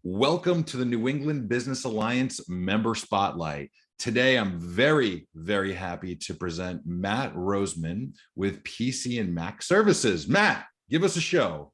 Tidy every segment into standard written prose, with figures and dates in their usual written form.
Welcome to the New England Business Alliance Member Spotlight. Today, I'm very, very happy to present Matt Roseman with PC and Mac Services. Matt, give us a show.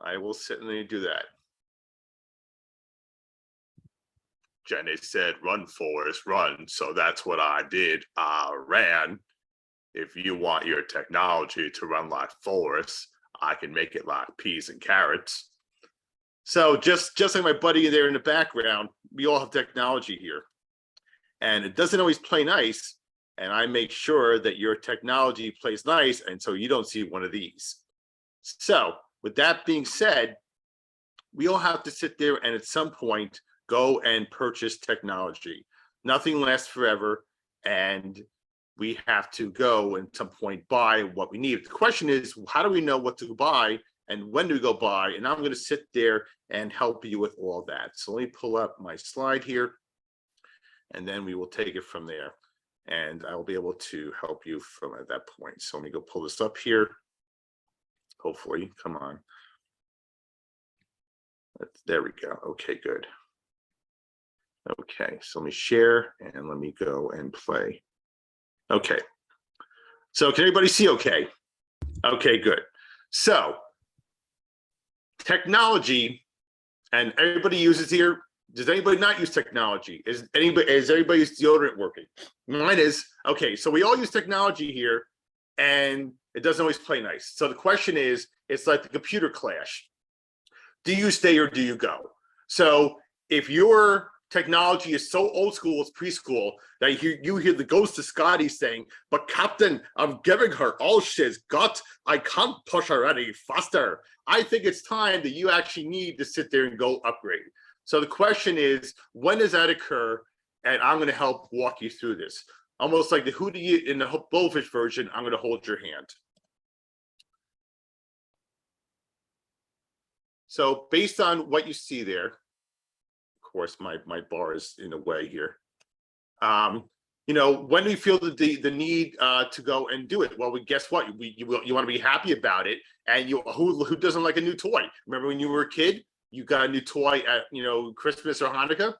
I will certainly do that. Jenny said, run, Forrest, run. So that's what I did. I ran. If you want your technology to run like Forrest, I can make it like peas and carrots. So just like my buddy there in the background, we all have technology here. And it doesn't always play nice. And I make sure that your technology plays nice. And so you don't see one of these. So with that being said, we all have to sit there and at some point go and purchase technology. Nothing lasts forever. And we have to go and at some point buy what we need. The question is, how do we know what to buy and when do we go buy? And I'm going to sit there and help you with all that. So let me pull up my slide here and then we will take it from there. And I will be able to help you from at that point. So let me go pull this up here. Hopefully, come on. There we go. Okay, good. Okay, so let me share and let me go and play. Okay. So can everybody see okay? Okay, good. So technology, and everybody uses here. Does anybody not use technology? Is everybody's deodorant working? Mine is. Okay, so we all use technology here, and it doesn't always play nice. So the question is, it's like the computer clash. Do you stay or do you go? So if your technology is so old school, it's preschool, that you hear the ghost of Scotty saying, but Captain, I'm giving her all she's got. I can't push her any faster. I think it's time that you actually need to sit there and go upgrade. So the question is, when does that occur? And I'm going to help walk you through this. Almost like the who do you in the Blowfish version, I'm going to hold your hand. So based on what you see there, of course, my bar is in the way here. When do you feel the need to go and do it? Well, guess what? You want to be happy about it. And who doesn't like a new toy? Remember when you were a kid, you got a new toy at Christmas or Hanukkah,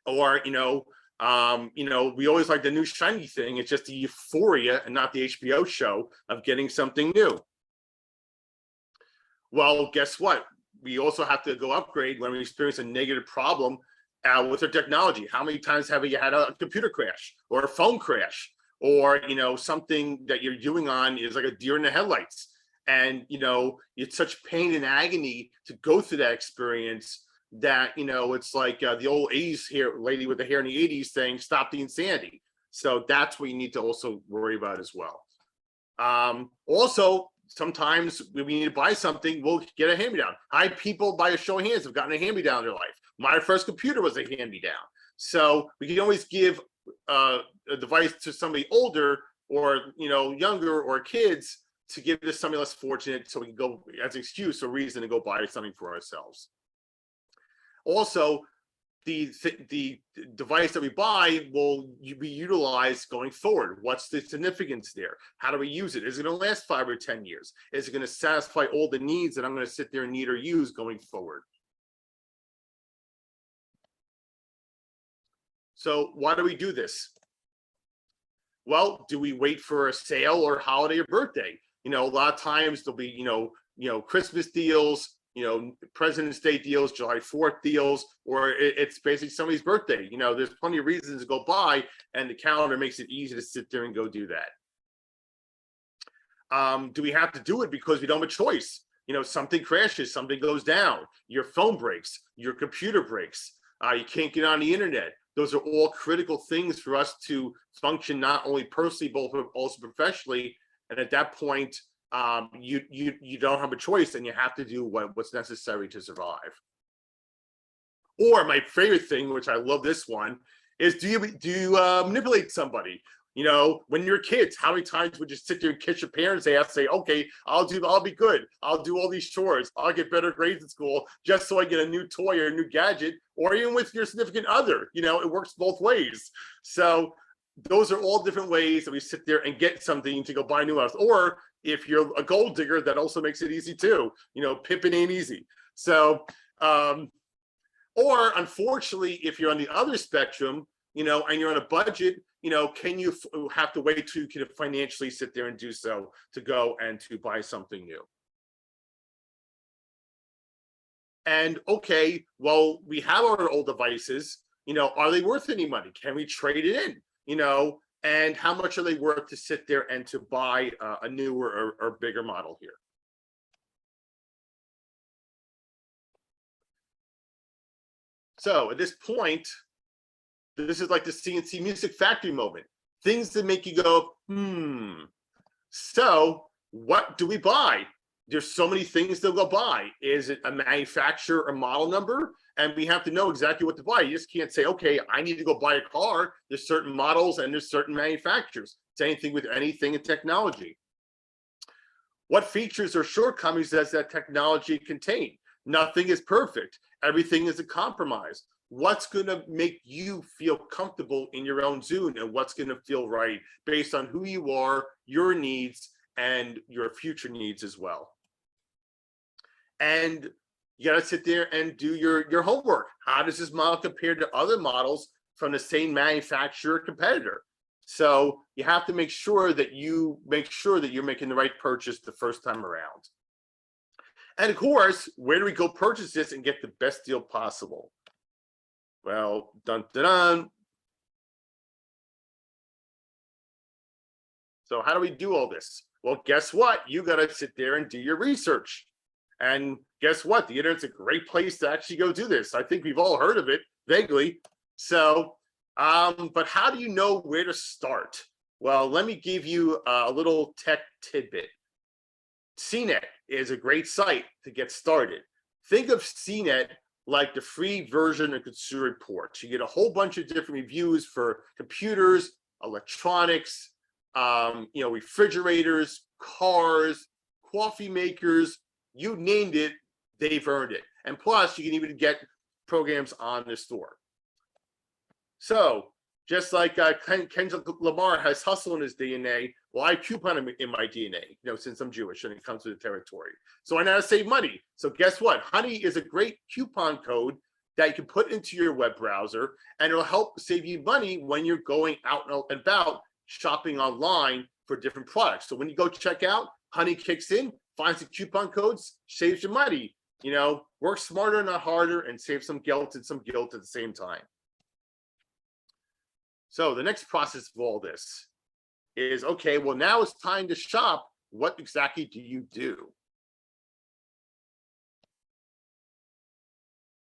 or we always like the new shiny thing. It's just the euphoria and not the HBO show of getting something new. Well, guess what? We also have to go upgrade when we experience a negative problem with our technology. How many times have you had a computer crash or a phone crash, or something that you're doing on is like a deer in the headlights, and it's such pain and agony to go through that experience that it's like the old 80s hair lady with the hair in the 80s saying, "Stop the insanity." So that's what you need to also worry about as well. Also, sometimes when we need to buy something, we'll get a hand-me-down. People, by a show of hands, have gotten a hand-me-down in their life. My first computer was a hand-me-down. So we can always give a device to somebody older or younger or kids to give this somebody less fortunate, so we can go as an excuse or reason to go buy something for ourselves. Also, the device that we buy will be utilized going forward. What's the significance there? How do we use it? Is it going to last 5 or 10 years? Is it going to satisfy all the needs that I'm going to sit there and need or use going forward? So why do we do this? Well, do we wait for a sale or holiday or birthday? A lot of times there'll be, Christmas deals, President's Day deals, July 4th deals, or it's basically somebody's birthday. There's plenty of reasons to go buy, and the calendar makes it easy to sit there and go do that. Do we have to do it because we don't have a choice? Something crashes, something goes down, your phone breaks, your computer breaks, you can't get on the internet. Those are all critical things for us to function, not only personally, but also professionally. And at that point, you don't have a choice, and you have to do what's necessary to survive. Or my favorite thing, which I love this one, is do you manipulate somebody? When you're kids, how many times would you sit there and kiss your parents' ass, say, okay, I'll be good. I'll do all these chores. I'll get better grades in school just so I get a new toy or a new gadget, or even with your significant other, it works both ways. So those are all different ways that we sit there and get something to go buy a new house. Or if you're a gold digger, that also makes it easy too. Pimping ain't easy. So Or unfortunately, if you're on the other spectrum, and you're on a budget, can you have to wait till you can financially sit there and do so to go and to buy something new? And okay, well, we have our old devices, are they worth any money? Can we trade it in? And how much are they worth to sit there and to buy a newer or bigger model here? So at this point, this is like the CNC Music Factory moment. Things that make you go, So what do we buy? There's so many things to go buy. Is it a manufacturer or model number? And we have to know exactly what to buy. You just can't say, okay, I need to go buy a car. There's certain models and there's certain manufacturers. Same thing with anything in technology. What features or shortcomings does that technology contain? Nothing is perfect. Everything is a compromise. What's going to make you feel comfortable in your own zone, and what's going to feel right based on who you are, your needs, and your future needs as well. And you got to sit there and do your homework. How does this model compare to other models from the same manufacturer competitor? So you have to make sure that you're making the right purchase the first time around. And of course, where do we go purchase this and get the best deal possible? Well, dun dun dun. So how do we do all this? Well, guess what? You got to sit there and do your research. And guess what? The internet's a great place to actually go do this. I think we've all heard of it vaguely. So, but how do you know where to start? Well, let me give you a little tech tidbit. CNET is a great site to get started. Think of CNET like the free version of Consumer Reports. You get a whole bunch of different reviews for computers, electronics, refrigerators, cars, coffee makers, you named it, they've earned it. And plus, you can even get programs on the store. So just like Kendrick Lamar has hustle in his DNA, well, I coupon in my DNA, since I'm Jewish and it comes to the territory. So I know how to save money. So guess what? Honey is a great coupon code that you can put into your web browser, and it'll help save you money when you're going out and about shopping online for different products. So when you go check out, Honey kicks in, finds the coupon codes, saves you money. Work smarter, not harder, and save some guilt at the same time. So the next process of all this is, okay, well, now it's time to shop. What exactly do you do?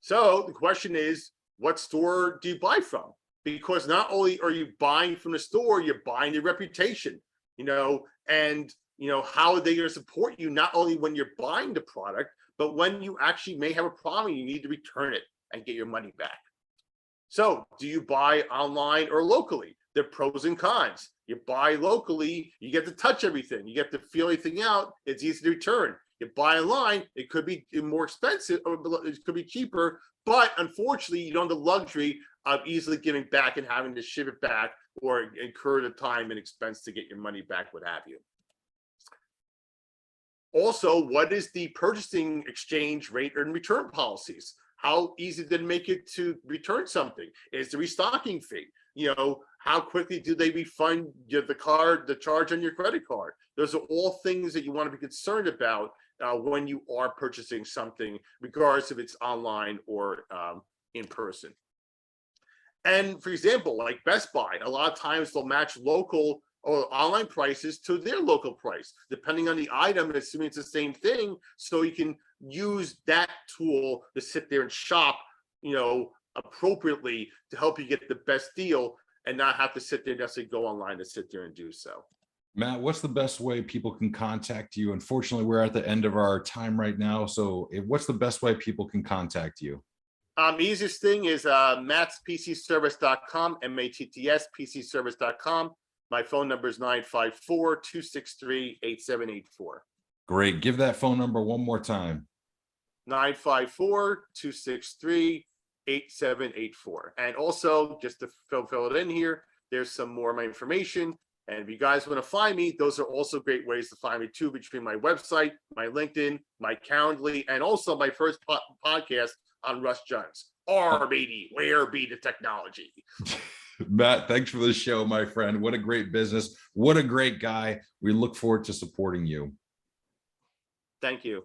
So the question is, what store do you buy from? Because not only are you buying from the store, you're buying their reputation, and how are they going to support you, not only when you're buying the product, but when you actually may have a problem, you need to return it and get your money back. So do you buy online or locally? There are pros and cons. You buy locally, you get to touch everything. You get to feel everything out. It's easy to return. You buy online, it could be more expensive or it could be cheaper, but unfortunately, you don't have the luxury of easily giving back and having to ship it back or incur the time and expense to get your money back, what have you. Also, what is the purchasing exchange rate and return policies? How easy did it make it to return something? Is the restocking fee? How quickly do they refund the charge on your credit card? Those are all things that you want to be concerned about when you are purchasing something, regardless if it's online or in person. And for example, like Best Buy, a lot of times they'll match local or online prices to their local price, depending on the item, assuming it's the same thing. So you can use that tool to sit there and shop, appropriately to help you get the best deal and not have to sit there and necessarily go online to sit there and do so. Matt, what's the best way people can contact you? Unfortunately, we're at the end of our time right now. So what's the best way people can contact you? Easiest thing is mattspcservice.com, MATTS PCservice.com. My phone number is 954-263-8784. Great. Give that phone number one more time. 954-263-8784. And also, just to fill it in here, there's some more of my information. And if you guys want to find me, those are also great ways to find me too, between my website, my LinkedIn, my Calendly, and also my first podcast on Russ Jones. R-Baity, where be the technology? Matt, thanks for the show, my friend. What a great business. What a great guy. We look forward to supporting you. Thank you.